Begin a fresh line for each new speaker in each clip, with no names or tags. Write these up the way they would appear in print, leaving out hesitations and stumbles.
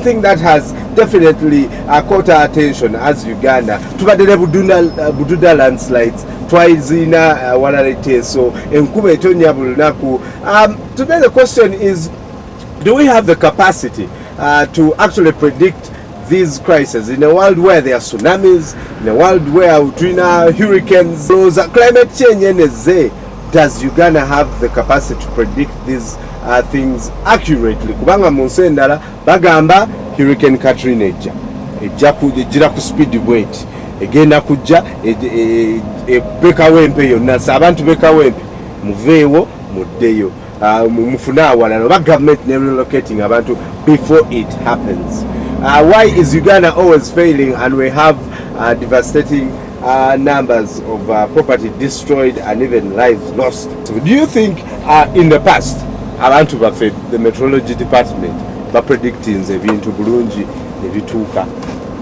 thing that has definitely caught our attention as Uganda. Tubadde Bududa landslides twice in Walalete, so enkuba etonya buli lunaku. Today the question is, do we have the capacity to actually predict these crises in a world where there are tsunamis, in a world where hurricanes, climate change? Does Uganda have the capacity to predict these things accurately? Kubanga Monsendala bagamba Hurricane Katrina ejja ku speed weight egenda kujja beka wempe yonna abantu beka wempe muveewo muddeyo mufune awalala oba government ne relocating abantu before it happens. Why is Uganda always failing and we have devastating numbers of property destroyed and even lives lost? So do you think in the past abantu baffe the meteorology department predicting ebintu bulungi ebituuka?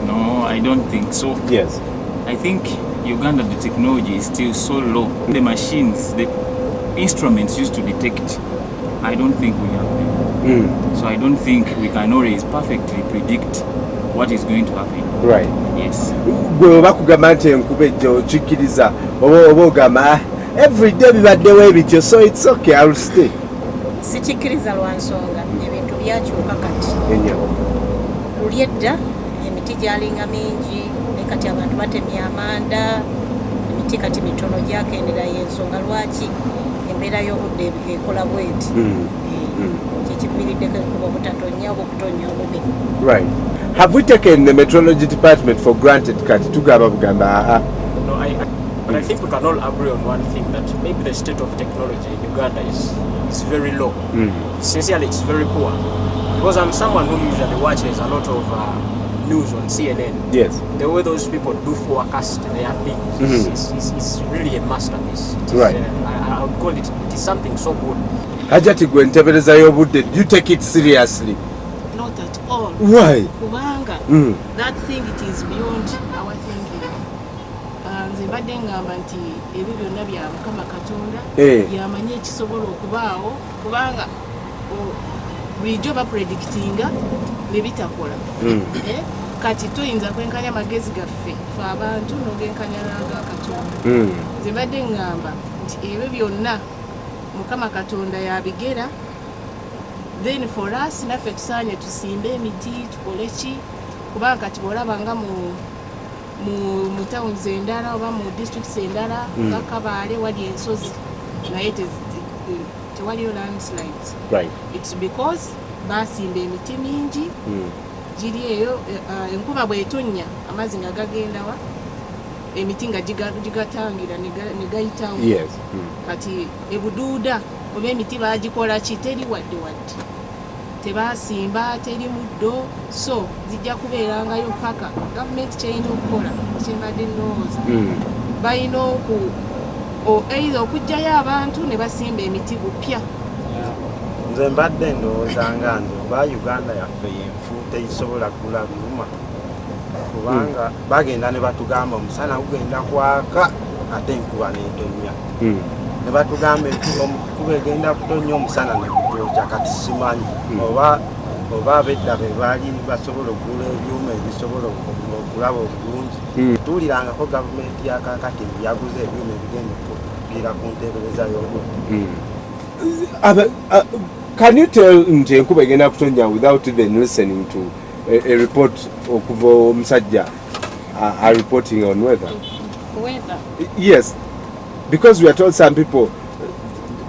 No, I don't think so.
Yes.
I think Uganda, the technology is still so low. The machines, the instruments used to detect, I don't think we have them. So I don't think we can always perfectly predict what is going to happen.
Right.
Yes.
Gwe bakugamba nti enkuba ejja okikkiriza oba ogamba every day bibaddewo ebityo, so it's okay, I'll stay.
Sikikkiriza lwa nsonga ebintu byakyuka kati. Luli edda emiti gyalinga mingi ne kati abantu batemya amanda, emiti kati mitono gyakendera y'ensonga lwaki embeera y'obudde ekola bweti. Kyekiviiriddeko enkuba obutatonya oba okutonya obubi.
Right. Have we taken the meteorology department for granted kati tugamba bugamba?
No, but I think we can all agree on one thing, that maybe the state of technology in Uganda is very low. Essentially, it's very poor. Because I'm someone who usually watches a lot of news on CNN.
Yes.
The way those people do forecast their things is really a masterpiece.
Right.
I would call it is something so good.
Hajati gwe ntebereza y'obudde, do you take it seriously?
Not at all.
Why?
Kubanga that thing, it is beyond our thinking. Nze mbadde ngamba nti ebyo byonna bya Mukama Katonda yamanyi ekisobola okubaawo, kubanga bulijjo bapredictinga ne bitakola. Kati tuyinza kwenkanya magezi gaffe fe abantu n'ogenkanya n'aga Katonda. Nze mbadde ngamba nti ebyo byonna Mukama Katonda yabigera, then for us naffe tusaanye tusimbe emiti tukole ki, kubanga kati bw'olabanga mu towns endala oba mu districts endala nga Kabaale wali ensozi naye tewaliyo landslides.
Right.
It's because basimba emiti mingi giri eyo, enkuba bw'etonnya amazzi nga gagenda wa emiti nga gigatangira ne gayitawo.
Yes.
Kati ebuduuda oba emiti bagikola ki, teri wadde tebasimba, teri muddo, so zijja kubeerangayo paka gavumenti kyeyina okukola kyembadde nnowooza balina either okuggyayo abantu ne basimba emiti bupya.
Nze mbadde ndowoozanga nti oba Uganda yaffe yenfu teyisobola kugula byuma, kubanga bagenda ne batugamba omusana gugenda kwaka ate enkuba n'etonnya, ne batugamba enkuba egenda kutonnya omusana ne gutooca. Kati simanyi oba abedda be baali basobola okugula ebyuma ebisobola okulaba obulungi. Tuwulirangako gavumenti ya kaakati yaguze ebyuma ebigenda okugira ku nteebereza y'obudde.
Can you tell nti enkuba egenda kutonnya without even listening to a report okuva omusajja are reporting on weather?
Weather?
Yes, because we are told some people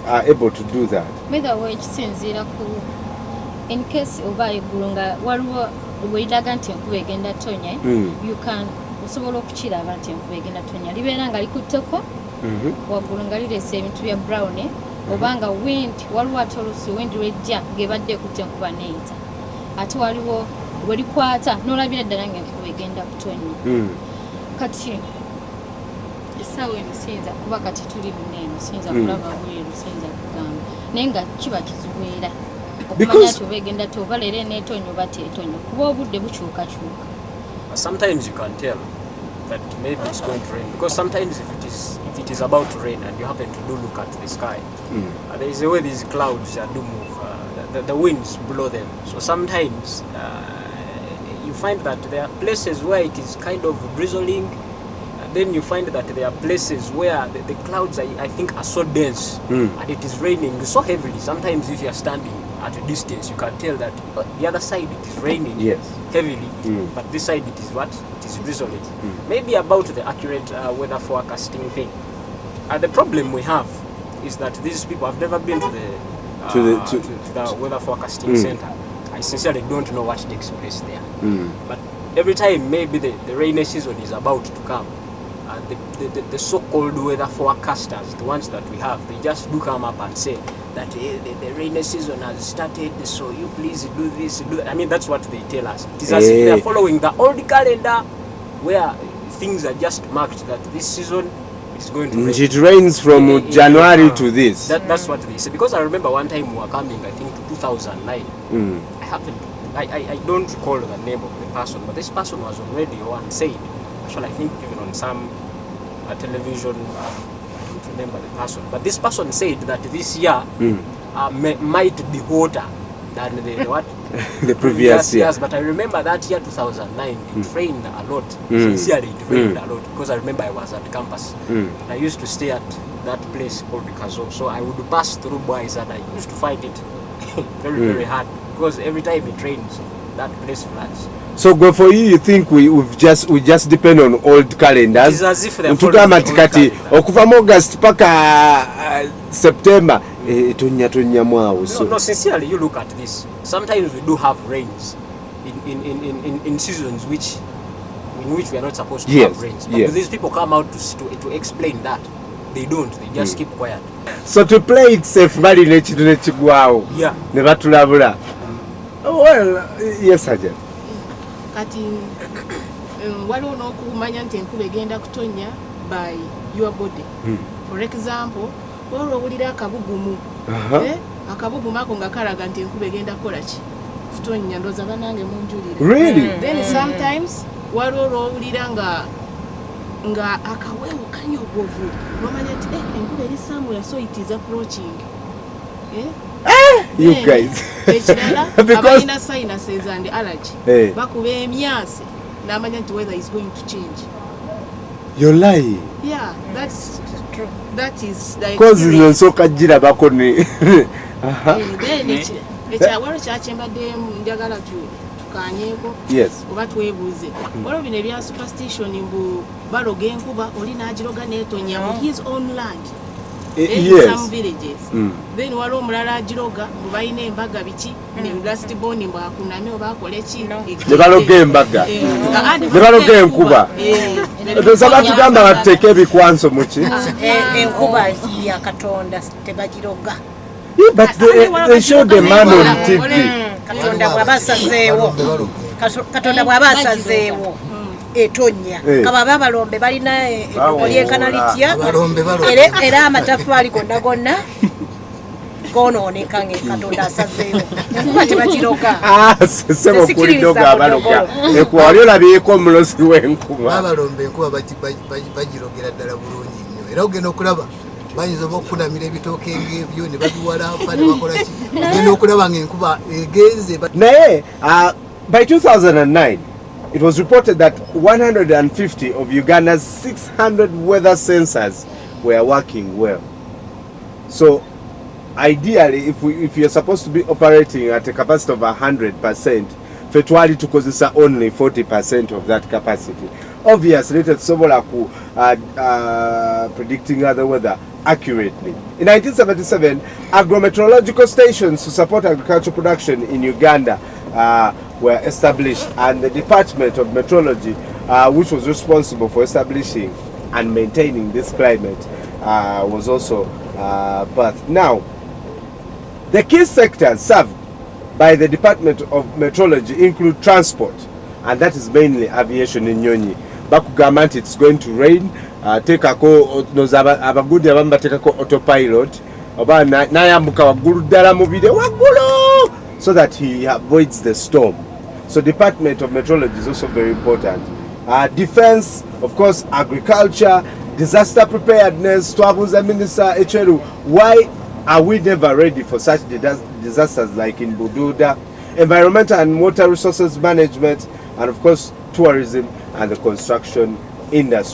are able to do that.
Weather wekisinziira ku in case oba eggulu nga waliwo bw'eraga nti enkuba egenda tonya, you can osobola okukiraba nti enkuba egenda tonya, libeera nga likutteko waggulu nga lireese ebintu bya brown, obanga wind waliwo ate oluusi wind lwejja ng'ebadde ekutte enkuba neeyita, ate waliwo bwe likwata n'olabira ddala ng'enkuba egenda kutonya. Kati essaawa eno siyinza kuba kati tuli muneeno, siyinza kulaba bweru, siyinza kugamba, naye nga kiba kiziweera okumanya nti oba egenda oba leero eneetonya oba teetonya, kuba obudde bukyukakyuka.
Sometimes you can tell that maybe it's going to rain, because sometimes if it is about to rain and you happen to look at the sky, there is a way these clouds do move, the winds blow them, so sometimes find that there are places where it is kind of drizzling. And then you find that there are places where the clouds, I think, are so dense and it is raining so heavily. Sometimes if you are standing at a distance, you can tell that the other side it is raining heavily, but this side it is what? It is drizzling. Maybe about the accurate weather forecasting thing. The problem we have is that these people have never been to the weather forecasting center. I sincerely don't know what takes place there. But every time maybe the rainy season is about to come, the so-called weather forecasters, the ones that we have, they just do come up and say that the rainy season has started, so you please do this, do that. I mean, that's what they tell us. It is as if they are following the old calendar where things are just marked that this season is going to rain.
It rains from January to this.
That's what they say. Because I remember one time we were coming, I think, to 2009. I don't recall the name of the person, but this person was on radio and said, actually I think even on some television, I don't remember the person, but this person said that this year might be hotter than the what?
The previous years.
But I remember that year 2009, it rained a lot. Sincerely, it rained a lot because I remember I was at campus. I used to stay at that place called Kazo, so I would pass through boys and I used to find it very, very hard because every time it rains, that place floods.
So go for you think we just depend on old calendars.
It is as if they are following the old calendar.
Okuva August paka September tonya mwawo.
No, sincerely, you look at this. Sometimes we do have rains in seasons in which we are not supposed to have rains. But these people come out to explain that. They don't. They just keep quiet.
So to play it safe, bali nechitu nechigwawo.
Yeah.
Ne batulabula. Well, yes, Sergeant.
Kati waliwo n'okumanya nti enkuba egenda kutonya by your body. For example, olwo owulira akabugumu. Akabugumu ako nga kalaga nti enkuba egenda kukola ki? Kutonya, ndooza banange munjulire.
Really?
Then sometimes waliwo olwowulira nga akaweewo kanyogovu n'omanya nti enkuba eri somewhere, so it is approaching.
You guys.
Because sinuses and allergy. Bakuba emyase n'amanya nti weather is going to change.
You're lying.
Yeah, that's true. That is the
because nsoka jira bakoni.
Ekyawalo kyakyembadde njagala tukanyeeko.
Yes.
Oba twebuuze. Waliwo bino ebya superstition mbu baloga enkuba oli n'agiroga n'etonya mu his own land. In some villages. Then waliwo omulala agiroga mbu balina embaga biki ne last born mbu akuname oba akole ki.
Ne baloga embaga. Ne baloga enkuba. Tusaba tugamba bateeke ebikwanso mu ki.
Enkuba ya Katonda tebagiroga.
Yeah, but they showed the man on TV.
Katonda bw'abasazeewo. Katonda bw'abasazeewo. Etonya kababa balombe balina olyenkana litya era amatafaali gonna gonooneka Katonda asazeewo enkuba tebagiroga.
Sebo kulidoga abaloga ekwali olabyeko omulozi w'enkuba
abalombe enkuba bagirogera ddala bulungi nnyo era ogenda okulaba bayinza okukunamira ebitooke ng'ebyo ne babiwalampa ne bakola ki ogenda okulaba ng'enkuba egenze
naye by 2009 it was reported that 150 of Uganda's 600 weather sensors were working well. So ideally, if you're supposed to be operating at a capacity of 100%, Fetwali tukozesa only 40% of that capacity. Obviously, it's predicting the weather accurately. In 1977, agrometeorological stations to support agricultural production in Uganda were established, and the Department of Meteorology, which was responsible for establishing and maintaining this climate, was also birthed. Now, the key sectors served by the Department of Meteorology include transport, and that is mainly aviation in Nyonyi. Bakugamba nti it's going to rain, tekako abagudi abamu batekako autopilot oba nayambuka waggulu ddala mu bire waggulu so that he avoids the storm. So Department of Meteorology is also very important. Defense, of course, agriculture, disaster preparedness. Twabuza Minister Echeru, why are we never ready for such disasters like in Bududa? Environmental and water resources management, and of course tourism and the construction industry.